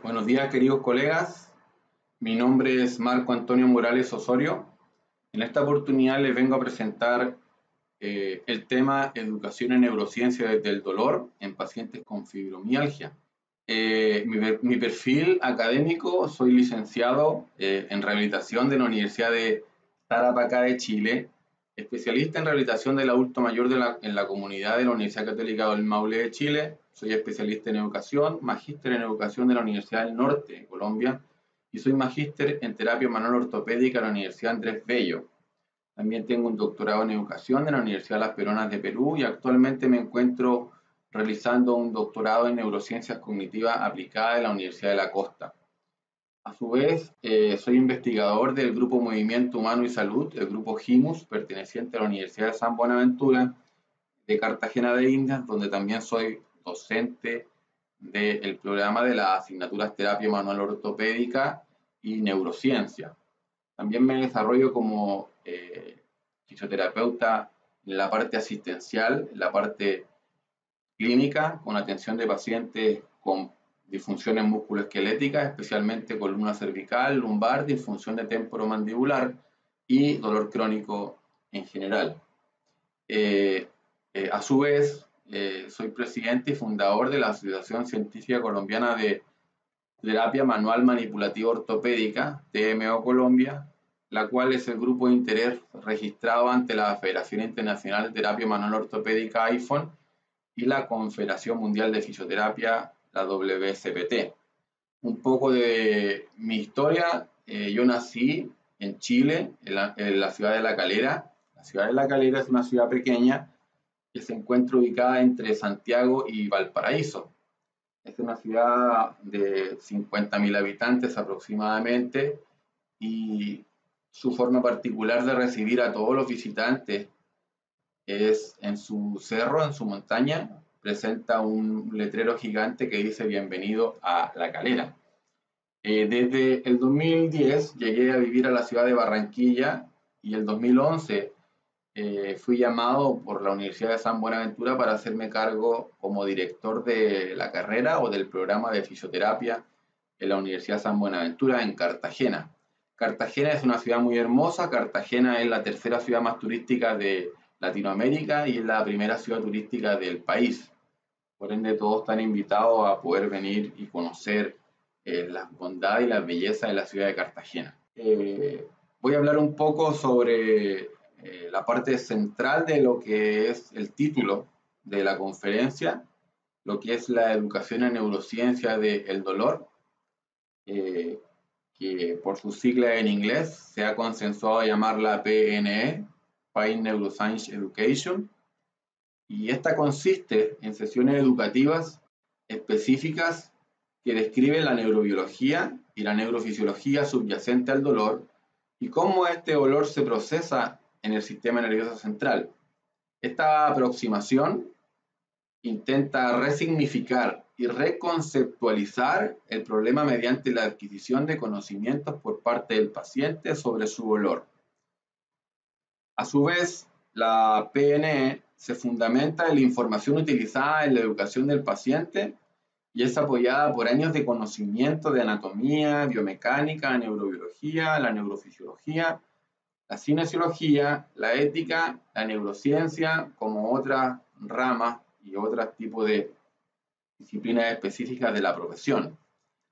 Buenos días, queridos colegas. Mi nombre es Marco Antonio Morales Osorio. En esta oportunidad les vengo a presentar el tema Educación en Neurociencia desde el dolor en pacientes con fibromialgia. Mi perfil académico: soy licenciado en rehabilitación de la Universidad de Tarapacá de Chile, especialista en rehabilitación del adulto mayor en la comunidad de la Universidad Católica del Maule de Chile. Soy especialista en educación, magíster en educación de la Universidad del Norte de Colombia, y soy magíster en terapia manual ortopédica de la Universidad Andrés Bello. También tengo un doctorado en educación de la Universidad de Las Peronas de Perú y actualmente me encuentro realizando un doctorado en neurociencias cognitivas aplicadas en la Universidad de la Costa. A su vez, soy investigador del Grupo Movimiento Humano y Salud, el Grupo GIMUS, perteneciente a la Universidad de San Buenaventura de Cartagena de Indias, donde también soy docente del programa de las asignaturas Terapia Manual Ortopédica y Neurociencia. También me desarrollo como fisioterapeuta en la parte asistencial, en la parte clínica, con atención de pacientes con disfunciones musculoesqueléticas, especialmente columna cervical, lumbar, disfunción de temporomandibular y dolor crónico en general. A su vez, soy presidente y fundador de la Asociación Científica Colombiana de Terapia Manual Manipulativa Ortopédica, TMO Colombia, la cual es el grupo de interés registrado ante la Federación Internacional de Terapia Manual Ortopédica (AIFON) y la Confederación Mundial de Fisioterapia, la WSPT. Un poco de mi historia: yo nací en Chile, en la ciudad de La Calera. La ciudad de La Calera es una ciudad pequeña que se encuentra ubicada entre Santiago y Valparaíso. Es una ciudad de 50.000 habitantes aproximadamente, y su forma particular de recibir a todos los visitantes es en su cerro, en su montaña, presenta un letrero gigante que dice "Bienvenido a La Calera". Desde el 2010 llegué a vivir a la ciudad de Barranquilla, y el 2011 fui llamado por la Universidad de San Buenaventura para hacerme cargo como director de la carrera o del programa de fisioterapia en la Universidad de San Buenaventura en Cartagena. Cartagena es una ciudad muy hermosa. Cartagena es la tercera ciudad más turística de Latinoamérica y es la primera ciudad turística del país. Por ende, todos están invitados a poder venir y conocer las bondades y las bellezas de la ciudad de Cartagena. Voy a hablar un poco sobre la parte central de lo que es el título de la conferencia, lo que es la educación en neurociencia del dolor, que por sus siglas en inglés se ha consensuado llamarla PNE, Pain Neuroscience Education, y esta consiste en sesiones educativas específicas que describen la neurobiología y la neurofisiología subyacente al dolor y cómo este dolor se procesa en el sistema nervioso central. Esta aproximación intenta resignificar y reconceptualizar el problema mediante la adquisición de conocimientos por parte del paciente sobre su dolor. A su vez, la PNE se fundamenta en la información utilizada en la educación del paciente y es apoyada por años de conocimiento de anatomía, biomecánica, neurobiología, la neurofisiología, la cinesiología, la ética, la neurociencia, como otras ramas y otros tipos de disciplinas específicas de la profesión,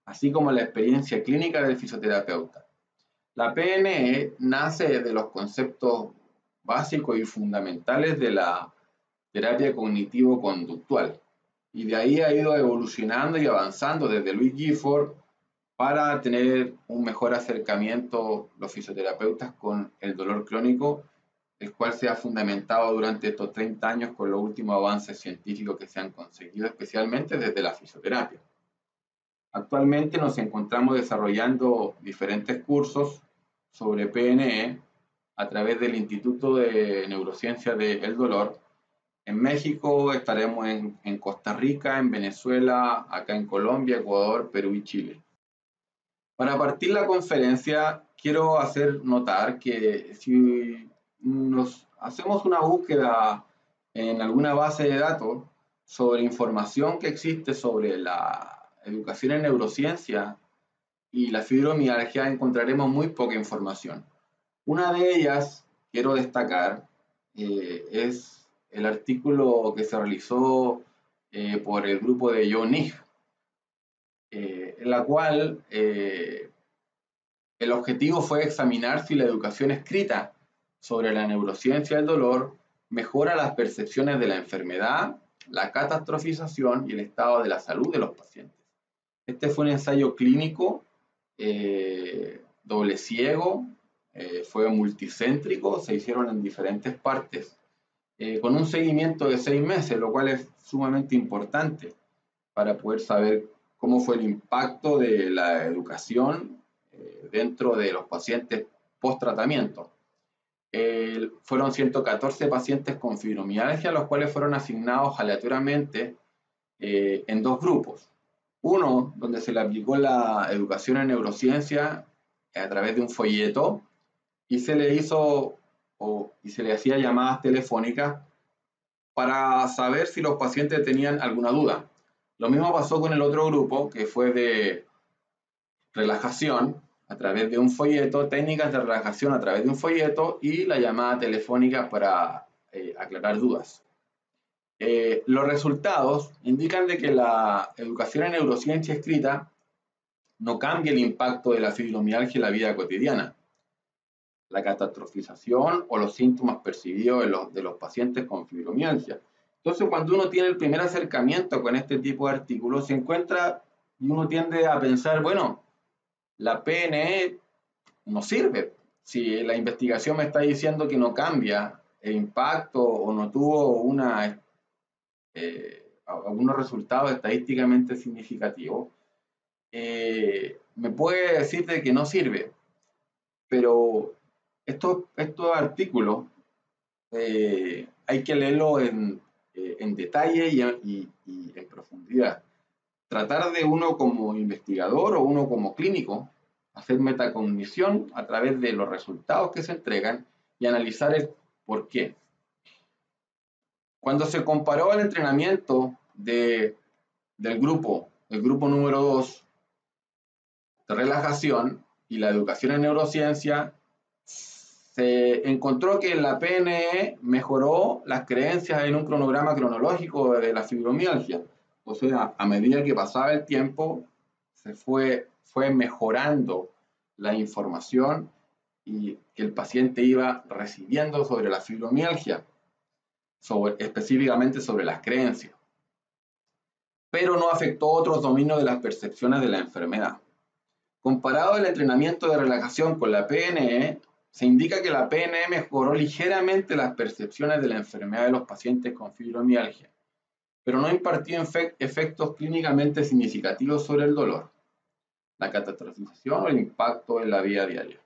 así como la experiencia clínica del fisioterapeuta. La PNE nace de los conceptos básicos y fundamentales de la terapia cognitivo-conductual, y de ahí ha ido evolucionando y avanzando desde Louis Gifford para tener un mejor acercamiento los fisioterapeutas con el dolor crónico, el cual se ha fundamentado durante estos 30 años con los últimos avances científicos que se han conseguido, especialmente desde la fisioterapia. Actualmente nos encontramos desarrollando diferentes cursos sobre PNE a través del Instituto de Neurociencia del Dolor. En México estaremos en Costa Rica, en Venezuela, acá en Colombia, Ecuador, Perú y Chile. Para partir la conferencia, quiero hacer notar que si nos hacemos una búsqueda en alguna base de datos sobre información que existe sobre educación en neurociencia y la fibromialgia encontraremos muy poca información. Una de ellas, quiero destacar, es el artículo que se realizó por el grupo de John Nigg, en la cual el objetivo fue examinar si la educación escrita sobre la neurociencia del dolor mejora las percepciones de la enfermedad, la catastrofización y el estado de la salud de los pacientes. Este fue un ensayo clínico doble ciego, fue multicéntrico, se hicieron en diferentes partes, con un seguimiento de 6 meses, lo cual es sumamente importante para poder saber cómo fue el impacto de la educación dentro de los pacientes post-tratamiento. Fueron 114 pacientes con fibromialgia, los cuales fueron asignados aleatoriamente en 2 grupos. Uno, donde se le aplicó la educación en neurociencia a través de un folleto y se le hacía llamadas telefónicas para saber si los pacientes tenían alguna duda. Lo mismo pasó con el otro grupo, que fue de relajación a través de un folleto, técnicas de relajación a través de un folleto y la llamada telefónica para aclarar dudas. Los resultados indican de que la educación en neurociencia escrita no cambia el impacto de la fibromialgia en la vida cotidiana, la catastrofización o los síntomas percibidos de los pacientes con fibromialgia. Entonces, cuando uno tiene el primer acercamiento con este tipo de artículos, se encuentra y uno tiende a pensar, bueno, la PNE no sirve. Si la investigación me está diciendo que no cambia el impacto o no tuvo algunos resultados estadísticamente significativos, me puede decir de que no sirve. Pero estos artículos hay que leerlos en detalle y en profundidad. Tratar de uno como investigador o uno como clínico hacer metacognición a través de los resultados que se entregan y analizar el por qué. Cuando se comparó el entrenamiento del grupo número 2 de relajación y la educación en neurociencia, se encontró que la PNE mejoró las creencias en un cronograma cronológico de la fibromialgia. O sea, a medida que pasaba el tiempo, se fue mejorando la información y que el paciente iba recibiendo sobre la fibromialgia, específicamente sobre las creencias. Pero no afectó otros dominios de las percepciones de la enfermedad. Comparado el entrenamiento de relajación con la PNE, se indica que la PNE mejoró ligeramente las percepciones de la enfermedad de los pacientes con fibromialgia, pero no impartió efectos clínicamente significativos sobre el dolor, la catastrofización o el impacto en la vida diaria.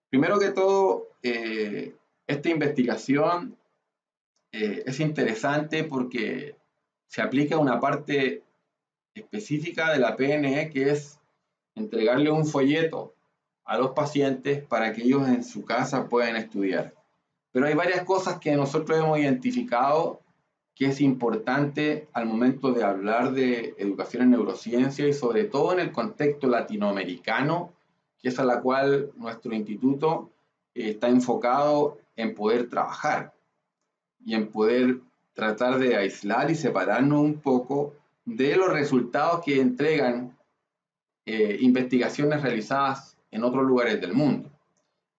Primero que todo, esta investigación es interesante porque se aplica una parte específica de la PNE, que es entregarle un folleto a los pacientes para que ellos en su casa puedan estudiar. Pero hay varias cosas que nosotros hemos identificado que es importante al momento de hablar de educación en neurociencia y sobre todo en el contexto latinoamericano, que es a la cual nuestro instituto está enfocado en poder trabajar y en poder tratar de aislar y separarnos un poco de los resultados que entregan investigaciones realizadas en otros lugares del mundo.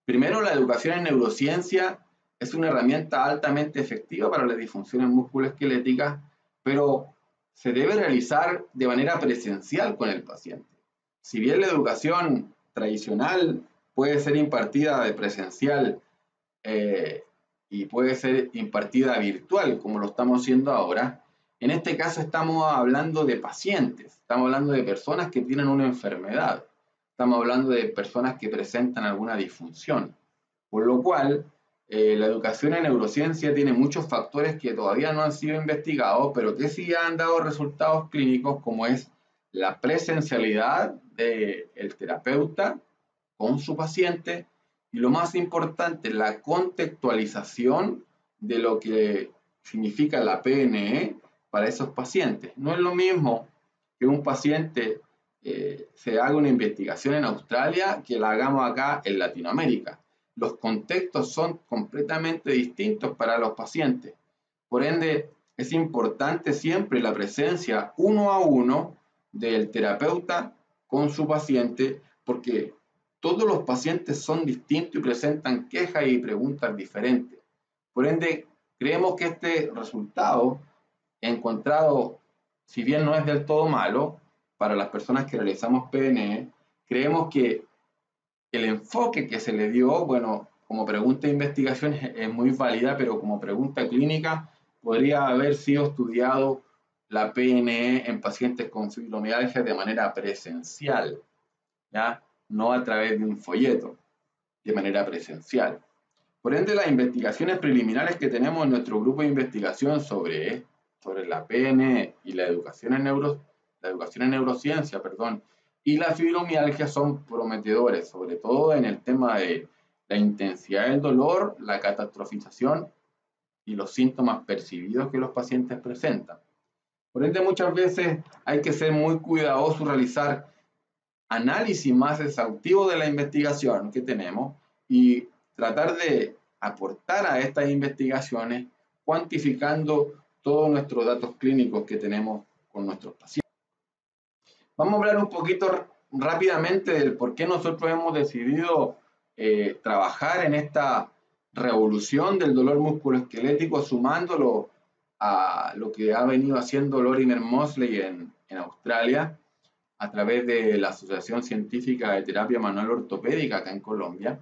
Primero, la educación en neurociencia es una herramienta altamente efectiva para las disfunciones musculoesqueléticas, pero se debe realizar de manera presencial con el paciente. Si bien la educación tradicional puede ser impartida de presencial y puede ser impartida virtual, como lo estamos haciendo ahora, en este caso estamos hablando de pacientes, estamos hablando de personas que tienen una enfermedad, estamos hablando de personas que presentan alguna disfunción, por lo cual la educación en neurociencia tiene muchos factores que todavía no han sido investigados, pero que sí han dado resultados clínicos, como es la presencialidad del terapeuta con su paciente y, lo más importante, la contextualización de lo que significa la PNE para esos pacientes. No es lo mismo que un paciente se haga una investigación en Australia que la hagamos acá en Latinoamérica. Los contextos son completamente distintos para los pacientes. Por ende, es importante siempre la presencia uno a uno del terapeuta con su paciente, porque todos los pacientes son distintos y presentan quejas y preguntas diferentes. Por ende, creemos que este resultado encontrado, si bien no es del todo malo, para las personas que realizamos PNE, creemos que el enfoque que se le dio, bueno, como pregunta de investigación es muy válida, pero como pregunta clínica podría haber sido estudiado la PNE en pacientes con fibromialgia de manera presencial, ¿ya? No a través de un folleto, de manera presencial. Por ende, las investigaciones preliminares que tenemos en nuestro grupo de investigación sobre la PNE y la educación en neurociencia, y la fibromialgia son prometedores, sobre todo en el tema de la intensidad del dolor, la catastrofización y los síntomas percibidos que los pacientes presentan. Por ende, muchas veces hay que ser muy cuidadoso, realizar análisis más exhaustivo de la investigación que tenemos y tratar de aportar a estas investigaciones cuantificando todos nuestros datos clínicos que tenemos con nuestros pacientes. Vamos a hablar un poquito rápidamente del por qué nosotros hemos decidido trabajar en esta revolución del dolor musculoesquelético, sumándolo a lo que ha venido haciendo Lorimer Moseley en Australia, a través de la Asociación Científica de Terapia Manual Ortopédica acá en Colombia,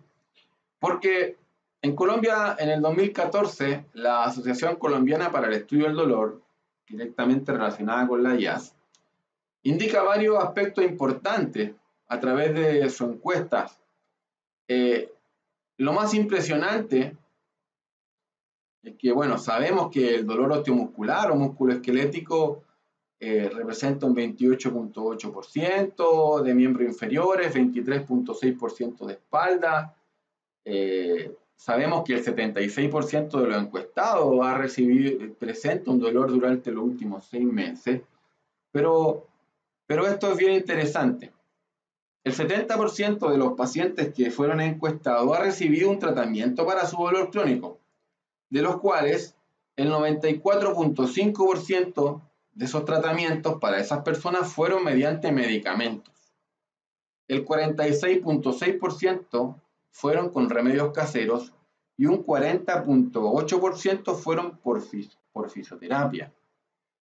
porque en Colombia, en el 2014, la Asociación Colombiana para el Estudio del Dolor, directamente relacionada con la IAS, indica varios aspectos importantes a través de sus encuestas. Lo más impresionante es que, bueno, sabemos que el dolor osteomuscular o musculoesquelético representa un 28.8% de miembros inferiores, 23.6% de espalda. Sabemos que el 76% de los encuestados presenta un dolor durante los últimos 6 meses, pero esto es bien interesante. El 70% de los pacientes que fueron encuestados ha recibido un tratamiento para su dolor crónico, de los cuales el 94.5% de esos tratamientos para esas personas fueron mediante medicamentos. El 46.6% fueron con remedios caseros y un 40.8% fueron por fisioterapia.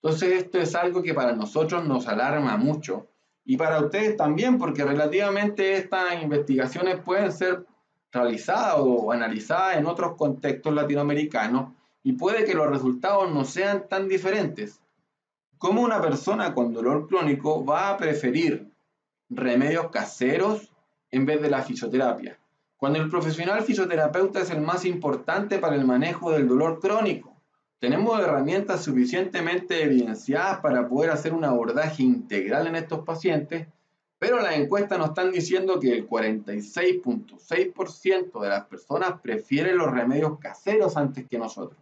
Entonces esto es algo que para nosotros nos alarma mucho y para ustedes también, porque relativamente estas investigaciones pueden ser realizadas o analizadas en otros contextos latinoamericanos y puede que los resultados no sean tan diferentes. ¿Cómo una persona con dolor crónico va a preferir remedios caseros en vez de la fisioterapia, cuando el profesional fisioterapeuta es el más importante para el manejo del dolor crónico? Tenemos herramientas suficientemente evidenciadas para poder hacer un abordaje integral en estos pacientes, pero las encuestas nos están diciendo que el 46.6% de las personas prefieren los remedios caseros antes que nosotros.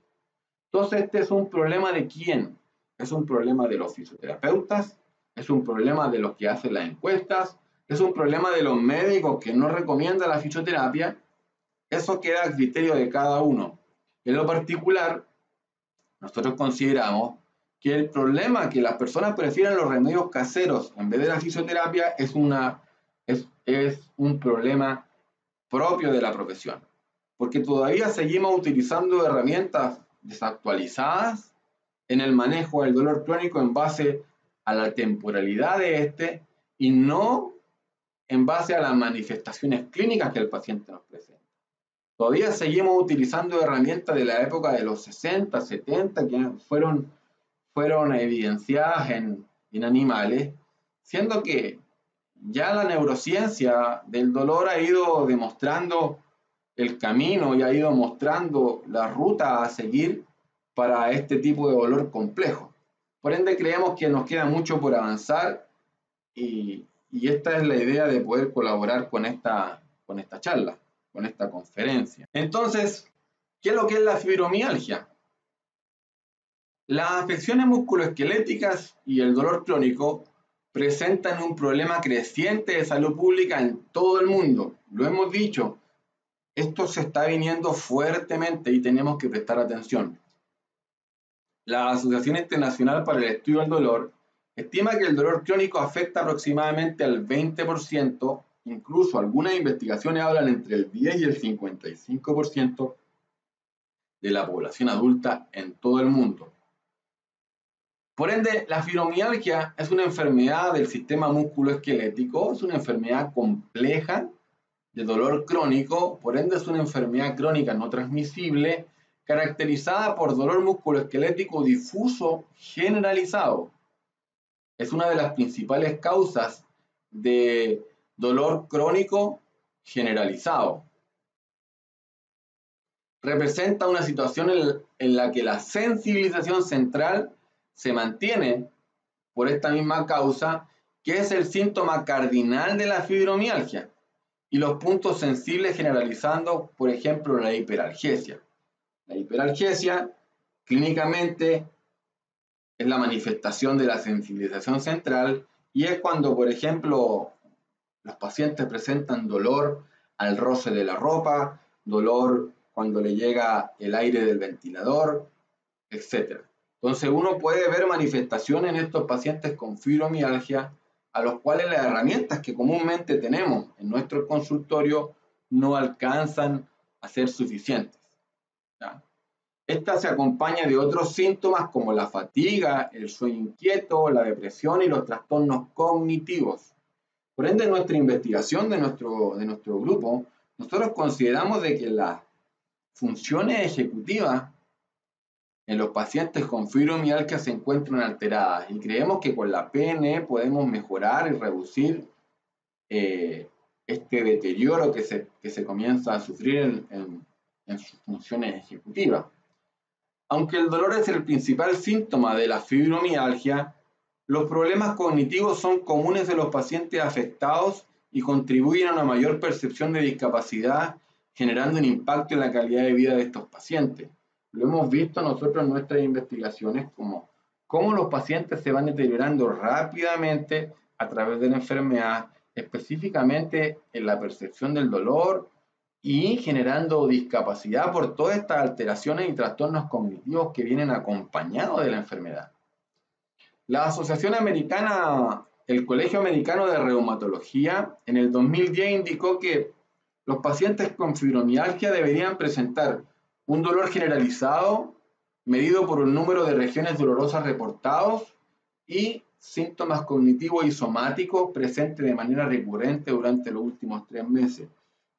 Entonces, este es un problema de quién. Es un problema de los fisioterapeutas, es un problema de los que hacen las encuestas, es un problema de los médicos que no recomiendan la fisioterapia. Eso queda a criterio de cada uno. En lo particular, nosotros consideramos que el problema que las personas prefieran los remedios caseros en vez de la fisioterapia es un problema propio de la profesión, porque todavía seguimos utilizando herramientas desactualizadas en el manejo del dolor crónico en base a la temporalidad de este y no en base a las manifestaciones clínicas que el paciente nos presenta. Todavía seguimos utilizando herramientas de la época de los 60, 70 que fueron evidenciadas en animales, siendo que ya la neurociencia del dolor ha ido demostrando el camino y ha ido mostrando la ruta a seguir para este tipo de dolor complejo. Por ende, creemos que nos queda mucho por avanzar y esta es la idea de poder colaborar con esta charla, con esta conferencia. Entonces, ¿qué es lo que es la fibromialgia? Las afecciones musculoesqueléticas y el dolor crónico presentan un problema creciente de salud pública en todo el mundo. Lo hemos dicho, esto se está viniendo fuertemente y tenemos que prestar atención. La Asociación Internacional para el Estudio del Dolor estima que el dolor crónico afecta aproximadamente al 20%, incluso algunas investigaciones hablan entre el 10 y el 55% de la población adulta en todo el mundo. Por ende, la fibromialgia es una enfermedad del sistema musculoesquelético, es una enfermedad compleja de dolor crónico, por ende es una enfermedad crónica no transmisible, caracterizada por dolor musculoesquelético difuso generalizado. Es una de las principales causas de dolor crónico generalizado. Representa una situación en la que la sensibilización central se mantiene por esta misma causa, que es el síntoma cardinal de la fibromialgia, y los puntos sensibles generalizando, por ejemplo, la hiperalgesia. La hiperalgesia, clínicamente, es la manifestación de la sensibilización central y es cuando, por ejemplo, los pacientes presentan dolor al roce de la ropa, dolor cuando le llega el aire del ventilador, etc. Entonces uno puede ver manifestaciones en estos pacientes con fibromialgia a los cuales las herramientas que comúnmente tenemos en nuestro consultorio no alcanzan a ser suficientes. ¿Ya? Esta se acompaña de otros síntomas como la fatiga, el sueño inquieto, la depresión y los trastornos cognitivos. Por ende, en nuestra investigación de nuestro grupo, nosotros consideramos de que las funciones ejecutivas en los pacientes con fibromialgia se encuentran alteradas y creemos que con la PNE podemos mejorar y reducir este deterioro que se comienza a sufrir en sus funciones ejecutivas. Aunque el dolor es el principal síntoma de la fibromialgia, los problemas cognitivos son comunes en los pacientes afectados y contribuyen a una mayor percepción de discapacidad, generando un impacto en la calidad de vida de estos pacientes. Lo hemos visto nosotros en nuestras investigaciones como cómo los pacientes se van deteriorando rápidamente a través de la enfermedad, específicamente en la percepción del dolor y generando discapacidad por todas estas alteraciones y trastornos cognitivos que vienen acompañados de la enfermedad. La Asociación Americana, el Colegio Americano de Reumatología, en el 2010 indicó que los pacientes con fibromialgia deberían presentar un dolor generalizado, medido por un número de regiones dolorosas reportados y síntomas cognitivos y somáticos presentes de manera recurrente durante los últimos 3 meses.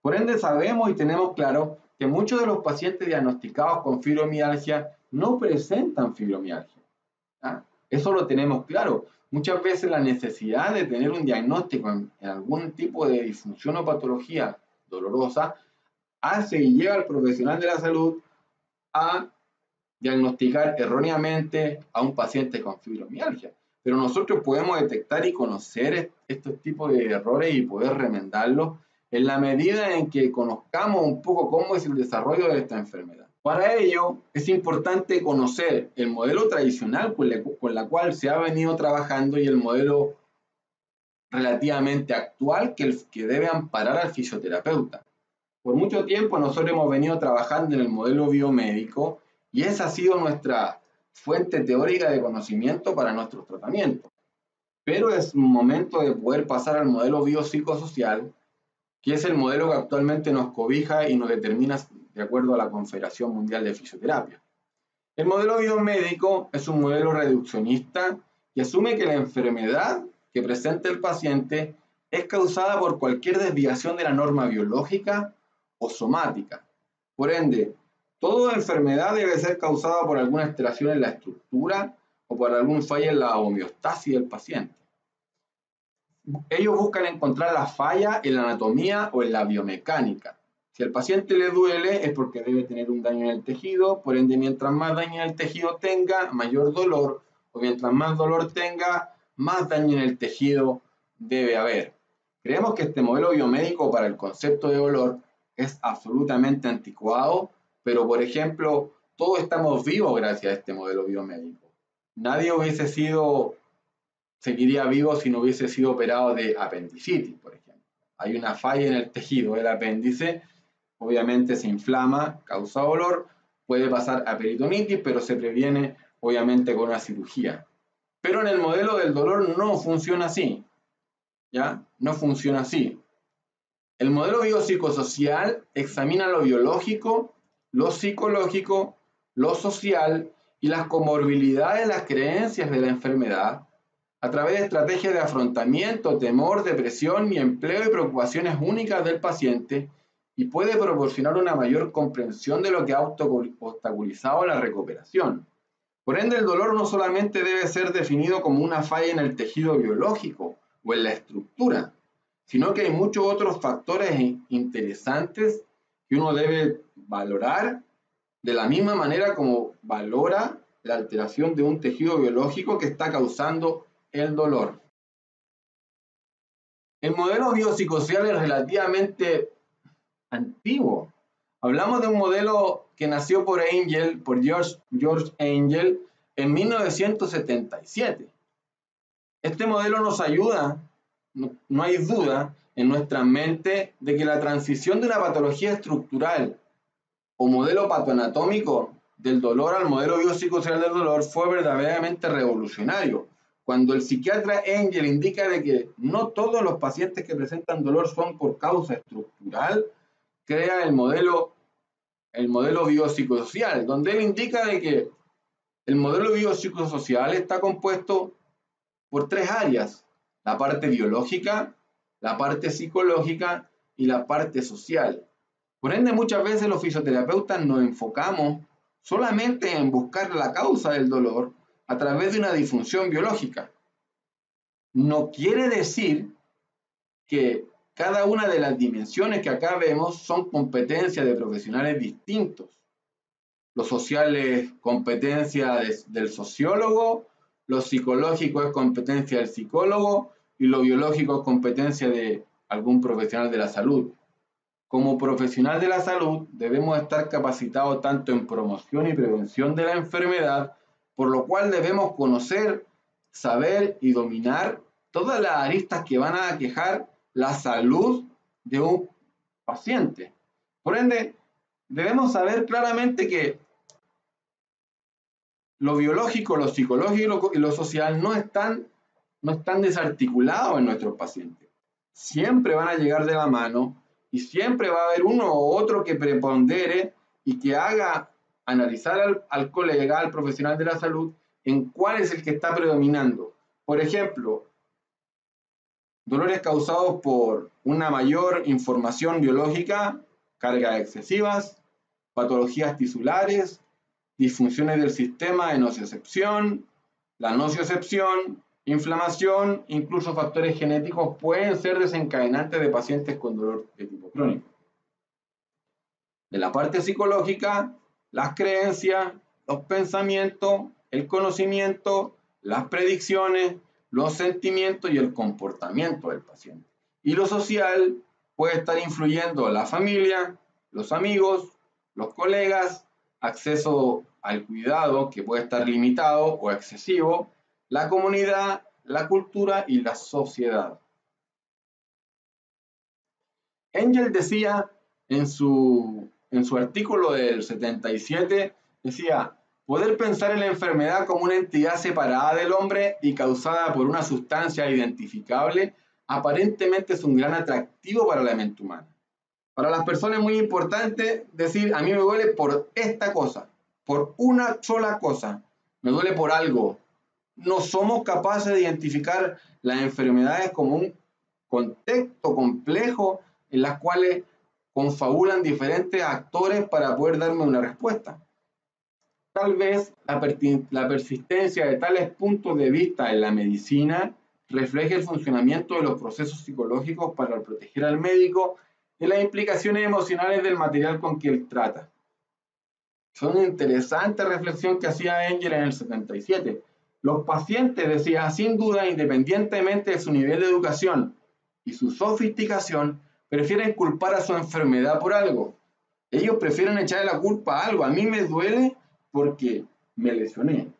Por ende, sabemos y tenemos claro que muchos de los pacientes diagnosticados con fibromialgia no presentan fibromialgia. ¿Ah? Eso lo tenemos claro. Muchas veces la necesidad de tener un diagnóstico en algún tipo de disfunción o patología dolorosa hace y lleva al profesional de la salud a diagnosticar erróneamente a un paciente con fibromialgia. Pero nosotros podemos detectar y conocer estos tipos de errores y poder remendarlos en la medida en que conozcamos un poco cómo es el desarrollo de esta enfermedad. Para ello, es importante conocer el modelo tradicional con la cual se ha venido trabajando y el modelo relativamente actual que debe amparar al fisioterapeuta. Por mucho tiempo nosotros hemos venido trabajando en el modelo biomédico y esa ha sido nuestra fuente teórica de conocimiento para nuestros tratamientos. Pero es un momento de poder pasar al modelo biopsicosocial, que es el modelo que actualmente nos cobija y nos determina de acuerdo a la Confederación Mundial de Fisioterapia. El modelo biomédico es un modelo reduccionista que asume que la enfermedad que presenta el paciente es causada por cualquier desviación de la norma biológica o somática. Por ende, toda enfermedad debe ser causada por alguna alteración en la estructura o por algún fallo en la homeostasis del paciente. Ellos buscan encontrar la falla en la anatomía o en la biomecánica. Si al paciente le duele es porque debe tener un daño en el tejido, por ende mientras más daño en el tejido tenga, mayor dolor, o mientras más dolor tenga, más daño en el tejido debe haber. Creemos que este modelo biomédico para el concepto de dolor es absolutamente anticuado, pero por ejemplo, todos estamos vivos gracias a este modelo biomédico. Nadie hubiese sido seguiría vivo si no hubiese sido operado de apendicitis, por ejemplo. Hay una falla en el tejido del apéndice, obviamente se inflama, causa dolor, puede pasar a peritonitis, pero se previene obviamente con una cirugía. Pero en el modelo del dolor no funciona así, ¿ya? No funciona así. El modelo biopsicosocial examina lo biológico, lo psicológico, lo social y las comorbilidades, las creencias de la enfermedad a través de estrategias de afrontamiento, temor, depresión y empleo y preocupaciones únicas del paciente y puede proporcionar una mayor comprensión de lo que ha obstaculizado la recuperación. Por ende, el dolor no solamente debe ser definido como una falla en el tejido biológico o en la estructura, sino que hay muchos otros factores interesantes que uno debe valorar de la misma manera como valora la alteración de un tejido biológico que está causando el dolor. El modelo biopsicosocial es relativamente antiguo. Hablamos de un modelo que nació por George Engel en 1977. Este modelo nos ayuda, no hay duda en nuestra mente de que la transición de una patología estructural o modelo patoanatómico del dolor al modelo biopsicosocial del dolor fue verdaderamente revolucionario. Cuando el psiquiatra Engel indica de que no todos los pacientes que presentan dolor son por causa estructural, crea el modelo biopsicosocial, donde él indica de que el modelo biopsicosocial está compuesto por tres áreas: la parte biológica, la parte psicológica y la parte social. Por ende, muchas veces los fisioterapeutas nos enfocamos solamente en buscar la causa del dolor a través de una disfunción biológica. No quiere decir que cada una de las dimensiones que acá vemos son competencias de profesionales distintos. Lo social es competencia del sociólogo, lo psicológico es competencia del psicólogo y lo biológico es competencia de algún profesional de la salud. Como profesional de la salud debemos estar capacitados tanto en promoción y prevención de la enfermedad, por lo cual debemos conocer, saber y dominar todas las aristas que van a aquejar la salud de un paciente. Por ende, debemos saber claramente que lo biológico, lo psicológico y lo social no están desarticulados en nuestros pacientes. Siempre van a llegar de la mano y siempre va a haber uno u otro que prepondere y que haga analizar al colega, al profesional de la salud, en cuál es el que está predominando. Por ejemplo, dolores causados por una mayor información biológica, cargas excesivas, patologías tisulares, disfunciones del sistema de nociocepción, la nociocepción, inflamación, incluso factores genéticos pueden ser desencadenantes de pacientes con dolor de tipo crónico. De la parte psicológica, las creencias, los pensamientos, el conocimiento, las predicciones, los sentimientos y el comportamiento del paciente. Y lo social puede estar influyendo la familia, los amigos, los colegas, acceso al cuidado que puede estar limitado o excesivo, la comunidad, la cultura y la sociedad. Engel decía en su artículo del 77, decía: poder pensar en la enfermedad como una entidad separada del hombre y causada por una sustancia identificable, aparentemente es un gran atractivo para la mente humana. Para las personas es muy importante decir: a mí me duele por esta cosa, por una sola cosa, me duele por algo. No somos capaces de identificar las enfermedades como un contexto complejo en las cuales confabulan diferentes actores para poder darme una respuesta. Tal vez la persistencia de tales puntos de vista en la medicina refleje el funcionamiento de los procesos psicológicos para proteger al médico de las implicaciones emocionales del material con que él trata. Es una interesante reflexión que hacía Engel en el 77. Los pacientes, decía, sin duda, independientemente de su nivel de educación y su sofisticación, prefieren culpar a su enfermedad por algo. Ellos prefieren echarle la culpa a algo. A mí me duele porque me lesioné.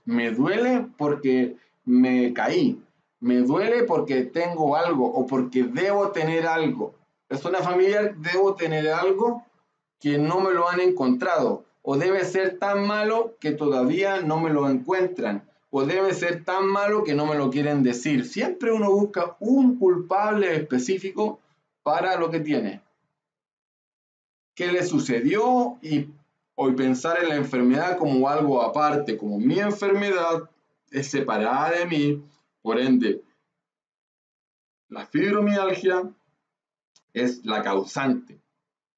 Me duele porque me caí. Me duele porque tengo algo o porque debo tener algo. Persona familiar, debo tener algo que no me lo han encontrado. O debe ser tan malo que todavía no me lo encuentran. O debe ser tan malo que no me lo quieren decir. Siempre uno busca un culpable específico para lo que tiene. ¿Qué le sucedió? Y hoy pensar en la enfermedad como algo aparte, como mi enfermedad es separada de mí, por ende, la fibromialgia es la causante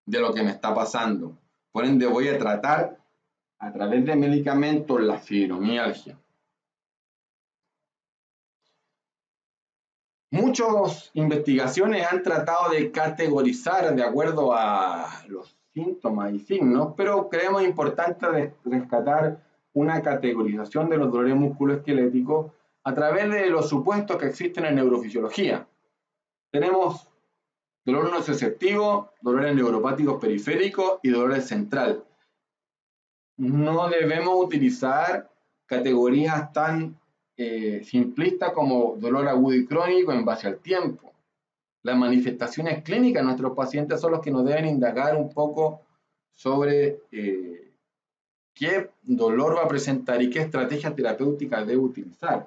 de lo que me está pasando. Por ende, voy a tratar a través de medicamentos la fibromialgia. Muchas investigaciones han tratado de categorizar de acuerdo a los síntomas y signos, pero creemos importante rescatar una categorización de los dolores musculoesqueléticos a través de los supuestos que existen en neurofisiología. Tenemos dolor nociceptivo, dolores neuropáticos periféricos y dolores central. No debemos utilizar categorías tan simplistas como dolor agudo y crónico en base al tiempo. Las manifestaciones clínicas de nuestros pacientes son los que nos deben indagar un poco sobre qué dolor va a presentar y qué estrategia terapéutica debe utilizar.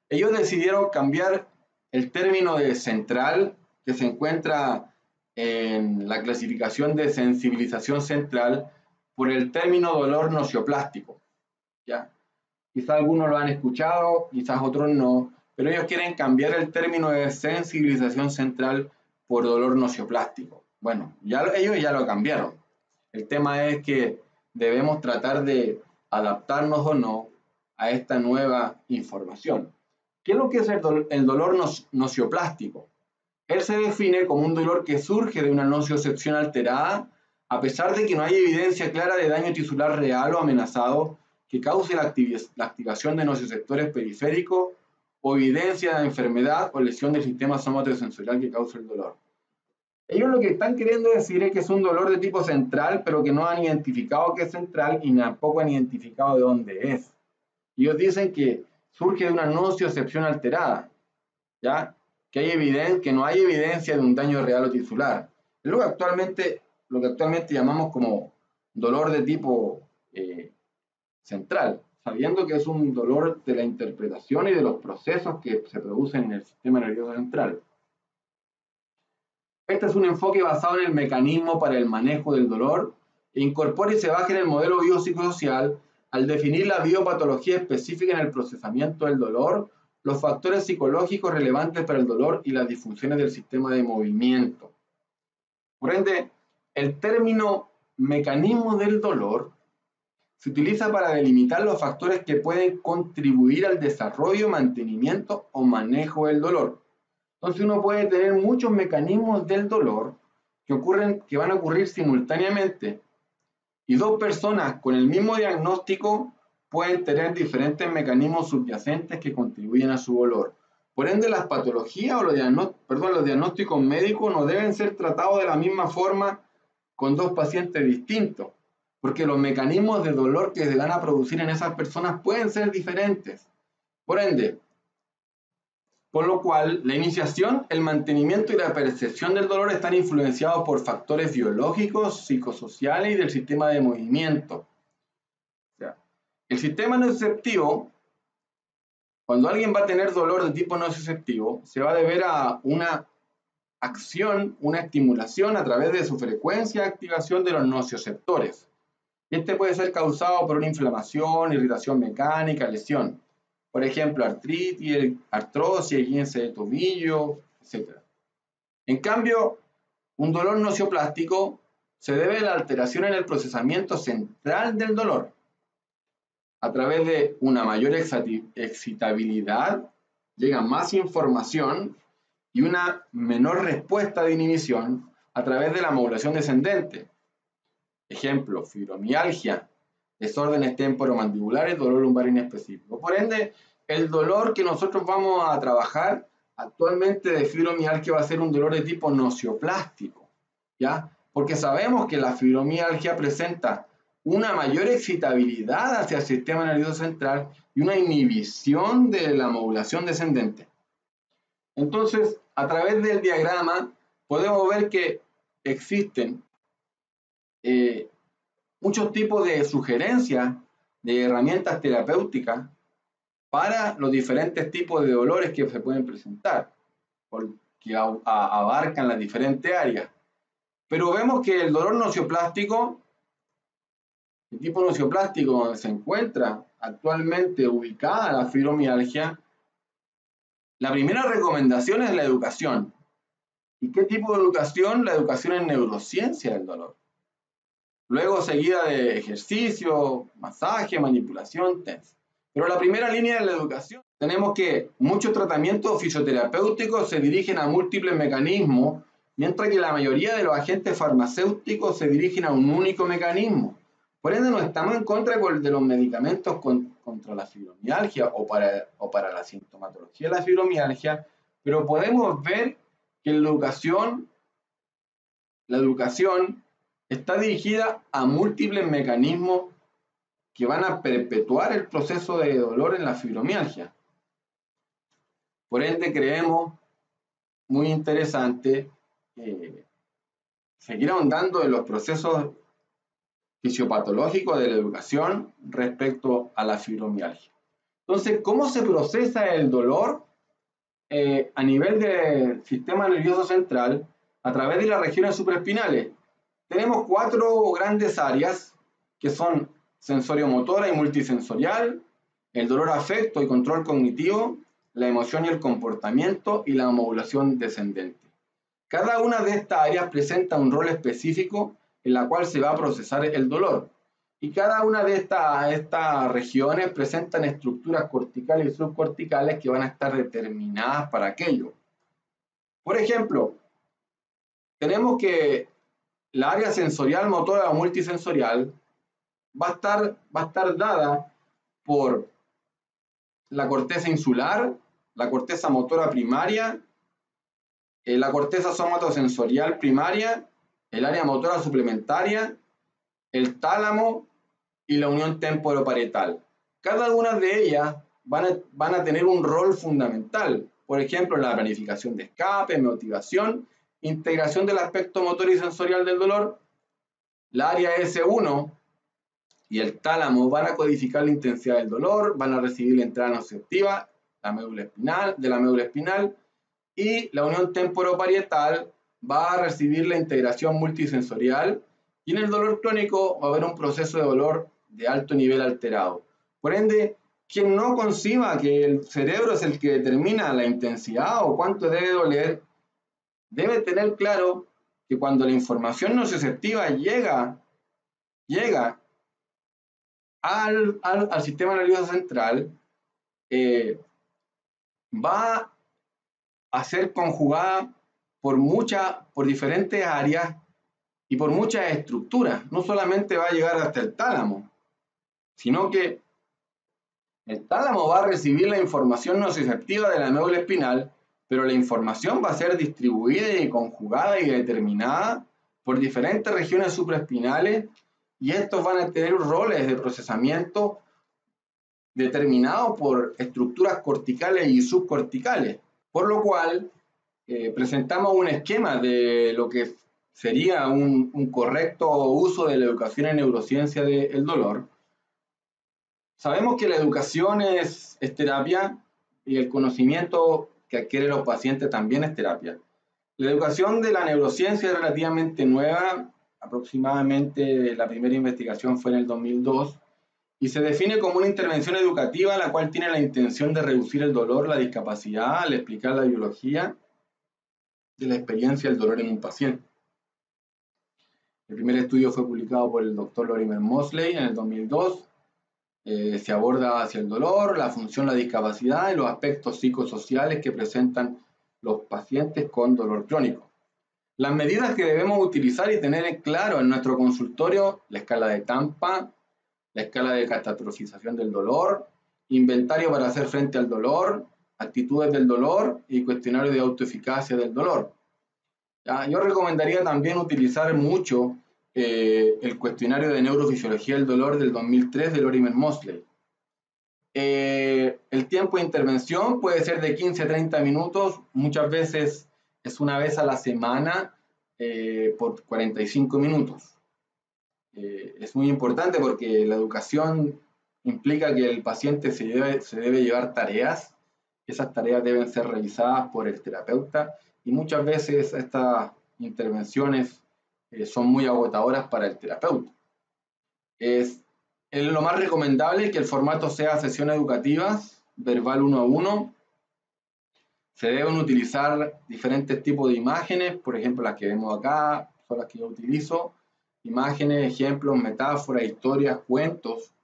Ellos decidieron cambiar el término de central, que se encuentra en la clasificación de sensibilización central, por el término dolor nocioplástico. ¿Ya? Quizás algunos lo han escuchado, quizás otros no, pero ellos quieren cambiar el término de sensibilización central por dolor nocioplástico. Bueno, ellos ya lo cambiaron. El tema es que debemos tratar de adaptarnos o no a esta nueva información. ¿Qué es lo que es el dolor nocioplástico? Él se define como un dolor que surge de una nociocepción alterada, a pesar de que no hay evidencia clara de daño tisular real o amenazado que cause la activación de nocioceptores periféricos o evidencia de enfermedad o lesión del sistema somatosensorial que cause el dolor. Ellos lo que están queriendo decir es que es un dolor de tipo central, pero que no han identificado que es central y tampoco han identificado de dónde es. Ellos dicen que surge de una nociocepción alterada, ¿ya? Que no hay evidencia de un daño real o tisular. Es lo que actualmente llamamos como dolor de tipo central, sabiendo que es un dolor de la interpretación y de los procesos que se producen en el sistema nervioso central. Este es un enfoque basado en el mecanismo para el manejo del dolor e incorpora y se basa en el modelo biopsicosocial al definir la biopatología específica en el procesamiento del dolor, los factores psicológicos relevantes para el dolor y las disfunciones del sistema de movimiento. Por ende, el término mecanismo del dolor se utiliza para delimitar los factores que pueden contribuir al desarrollo, mantenimiento o manejo del dolor. Entonces uno puede tener muchos mecanismos del dolor que van a ocurrir simultáneamente y dos personas con el mismo diagnóstico pueden tener diferentes mecanismos subyacentes que contribuyen a su dolor. Por ende, las patologías o los diagnósticos médicos no deben ser tratados de la misma forma con dos pacientes distintos, porque los mecanismos de dolor que se van a producir en esas personas pueden ser diferentes. Por lo cual, la iniciación, el mantenimiento y la percepción del dolor están influenciados por factores biológicos, psicosociales y del sistema de movimiento. O sea, el sistema nociceptivo, cuando alguien va a tener dolor de tipo nociceptivo, se va a deber a una acción, una estimulación a través de su frecuencia de activación de los nocioceptores. Este puede ser causado por una inflamación, irritación mecánica, lesión. Por ejemplo, artritis, artrosis, esguince de tobillo, etc. En cambio, un dolor nocioplástico se debe a la alteración en el procesamiento central del dolor. A través de una mayor excitabilidad, llega más información y una menor respuesta de inhibición a través de la modulación descendente. Ejemplo, fibromialgia, desórdenes temporomandibulares, dolor lumbar inespecífico. Por ende, el dolor que nosotros vamos a trabajar actualmente de fibromialgia va a ser un dolor de tipo nocioplástico, ¿ya? Porque sabemos que la fibromialgia presenta una mayor excitabilidad hacia el sistema nervioso central y una inhibición de la modulación descendente. Entonces, a través del diagrama podemos ver que existen muchos tipos de sugerencias de herramientas terapéuticas para los diferentes tipos de dolores que se pueden presentar, porque abarcan las diferentes áreas. Pero vemos que el dolor nocioplástico, el tipo nocioplástico donde se encuentra actualmente ubicada la fibromialgia, la primera recomendación es la educación. ¿Y qué tipo de educación? La educación en neurociencia del dolor. Luego seguida de ejercicio, masaje, manipulación, TENS. Pero la primera línea de la educación, tenemos que muchos tratamientos fisioterapéuticos se dirigen a múltiples mecanismos, mientras que la mayoría de los agentes farmacéuticos se dirigen a un único mecanismo. Por ende, no estamos en contra de los medicamentos contra la fibromialgia o para la sintomatología de la fibromialgia, pero podemos ver que la educación está dirigida a múltiples mecanismos que van a perpetuar el proceso de dolor en la fibromialgia. Por ende, creemos muy interesante seguir ahondando en los procesos fisiopatológicos de la educación respecto a la fibromialgia. Entonces, ¿cómo se procesa el dolor a nivel del sistema nervioso central a través de las regiones supraespinales? Tenemos 4 grandes áreas que son sensorio-motora y multisensorial, el dolor afecto y control cognitivo, la emoción y el comportamiento y la modulación descendente. Cada una de estas áreas presenta un rol específico en la cual se va a procesar el dolor. Y cada una de estas regiones presentan estructuras corticales y subcorticales que van a estar determinadas para aquello. Por ejemplo, tenemos que la área sensorial, motora o multisensorial va a estar dada por la corteza insular, la corteza motora primaria, la corteza somatosensorial primaria, el área motora suplementaria, el tálamo y la unión temporoparietal. Cada una de ellas van a tener un rol fundamental, por ejemplo, en la planificación de escape, motivación, integración del aspecto motor y sensorial del dolor. La área S1 y el tálamo van a codificar la intensidad del dolor, van a recibir la entrada nociceptiva de la médula espinal, y la unión temporoparietal va a recibir la integración multisensorial, y en el dolor crónico va a haber un proceso de dolor de alto nivel alterado. Por ende, quien no conciba que el cerebro es el que determina la intensidad o cuánto debe doler, debe tener claro que cuando la información nociceptiva llega al sistema nervioso central, va a ser conjugada por diferentes áreas y por muchas estructuras. No solamente va a llegar hasta el tálamo, sino que el tálamo va a recibir la información nociceptiva de la médula espinal, pero la información va a ser distribuida y conjugada y determinada por diferentes regiones supraespinales, y estos van a tener roles de procesamiento determinados por estructuras corticales y subcorticales, por lo cual presentamos un esquema de lo que sería un correcto uso de la educación en neurociencia del dolor. Sabemos que la educación es terapia y el conocimiento que adquieren los pacientes también es terapia. La educación de la neurociencia es relativamente nueva, aproximadamente la primera investigación fue en el 2002, y se define como una intervención educativa la cual tiene la intención de reducir el dolor, la discapacidad, al explicar la biología de la experiencia del dolor en un paciente. El primer estudio fue publicado por el Dr. Lorimer Mosley en el 2002. Se aborda hacia el dolor, la función, la discapacidad y los aspectos psicosociales que presentan los pacientes con dolor crónico. Las medidas que debemos utilizar y tener claro en nuestro consultorio: la escala de Tampa, la escala de catastrofización del dolor, inventario para hacer frente al dolor, actitudes del dolor y cuestionario de autoeficacia del dolor. Yo recomendaría también utilizar mucho el cuestionario de neurofisiología del dolor del 2003 de Lorimer Moseley. El tiempo de intervención puede ser de 15 a 30 minutos, muchas veces es una vez a la semana por 45 minutos. Es muy importante porque la educación implica que el paciente se debe llevar tareas. Esas tareas deben ser revisadas por el terapeuta y muchas veces estas intervenciones son muy agotadoras para el terapeuta. Es lo más recomendable que el formato sea sesiones educativas, verbal 1 a 1. Se deben utilizar diferentes tipos de imágenes, por ejemplo las que vemos acá, son las que yo utilizo. Imágenes, ejemplos, metáforas, historias, cuentos,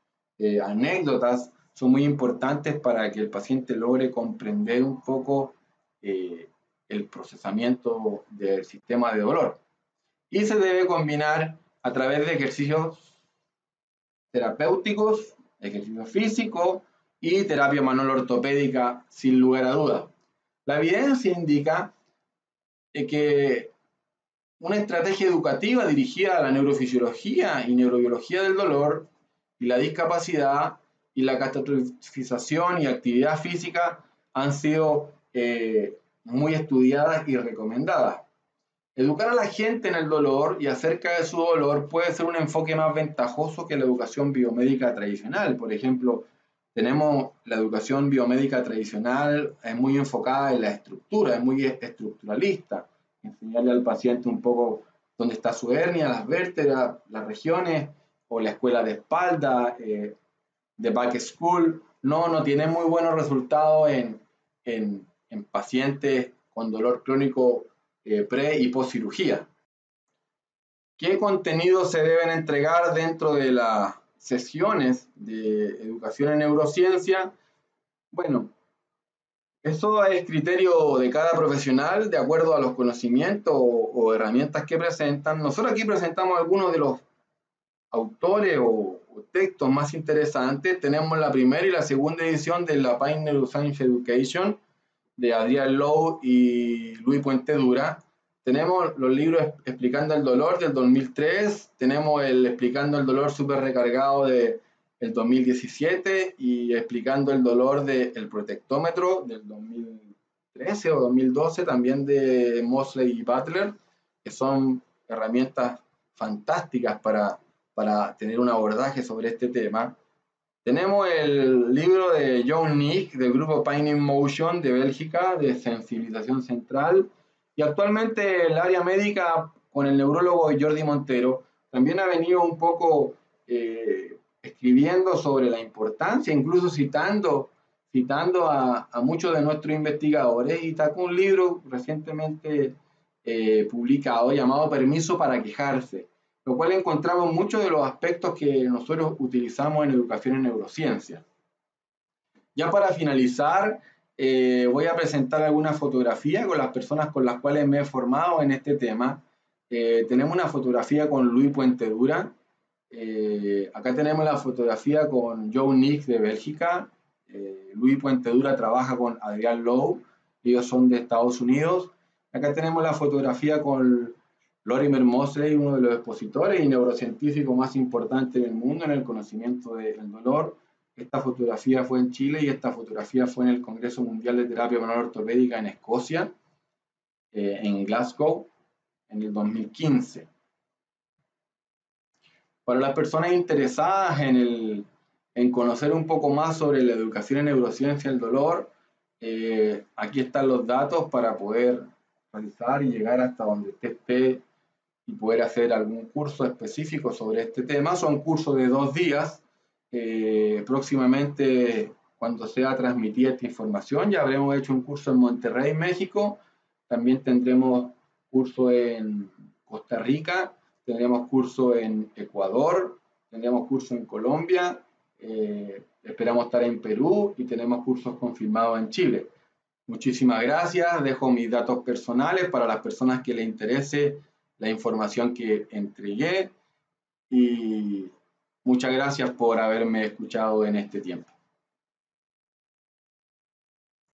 anécdotas, son muy importantes para que el paciente logre comprender un poco el procesamiento del sistema de dolor. Y se debe combinar a través de ejercicios terapéuticos, ejercicio físico y terapia manual ortopédica, sin lugar a dudas. La evidencia indica que una estrategia educativa dirigida a la neurofisiología y neurobiología del dolor y la discapacidad y la catastrofización y actividad física han sido muy estudiadas y recomendadas. Educar a la gente en el dolor y acerca de su dolor puede ser un enfoque más ventajoso que la educación biomédica tradicional. Por ejemplo, tenemos la educación biomédica tradicional, es muy enfocada en la estructura, es muy estructuralista, enseñarle al paciente un poco dónde está su hernia, las vértebras, las regiones, o la escuela de espalda, de back school. No tiene muy buenos resultados en pacientes con dolor crónico pre y post cirugía. ¿Qué contenidos se deben entregar dentro de las sesiones de educación en neurociencia? Bueno, eso es criterio de cada profesional de acuerdo a los conocimientos o herramientas que presentan. Nosotros aquí presentamos algunos de los autores o textos más interesantes. Tenemos la primera y la segunda edición de la Pine Neuroscience Education de Adrián Lowe y Luis Puente Dura. Tenemos los libros Explicando el Dolor del 2003, tenemos el Explicando el Dolor súper recargado del 2017 y Explicando el Dolor del Protectómetro del 2013 o 2012, también de Moseley y Butler, que son herramientas fantásticas para tener un abordaje sobre este tema. Tenemos el libro de John Nick del grupo Pine in Motion de Bélgica, de sensibilización central, y actualmente el área médica con el neurólogo Jordi Montero también ha venido un poco escribiendo sobre la importancia, incluso citando a muchos de nuestros investigadores, y sacó un libro recientemente publicado llamado Permiso para quejarse, lo cual encontramos muchos de los aspectos que nosotros utilizamos en educación en neurociencia. Ya para finalizar, voy a presentar alguna fotografía con las personas con las cuales me he formado en este tema. Tenemos una fotografía con Luis Puente Dura. Acá tenemos la fotografía con Joe Nick de Bélgica. Luis Puente Dura trabaja con Adrián Lowe. Ellos son de Estados Unidos. Acá tenemos la fotografía con Lorimer Moseley, uno de los expositores y neurocientíficos más importantes del mundo en el conocimiento del dolor. Esta fotografía fue en Chile y esta fotografía fue en el Congreso Mundial de Terapia Manual Ortopédica en Escocia, en Glasgow, en el 2015. Para las personas interesadas en conocer un poco más sobre la educación en neurociencia del dolor, aquí están los datos para poder realizar y llegar hasta donde usted esté y poder hacer algún curso específico sobre este tema. Son cursos de 2 días. Próximamente, cuando sea transmitida esta información, ya habremos hecho un curso en Monterrey, México. También tendremos curso en Costa Rica, tendremos curso en Ecuador, tendremos curso en Colombia, esperamos estar en Perú y tenemos cursos confirmados en Chile. Muchísimas gracias. Dejo mis datos personales para las personas que les interese la información que entregué, y muchas gracias por haberme escuchado en este tiempo.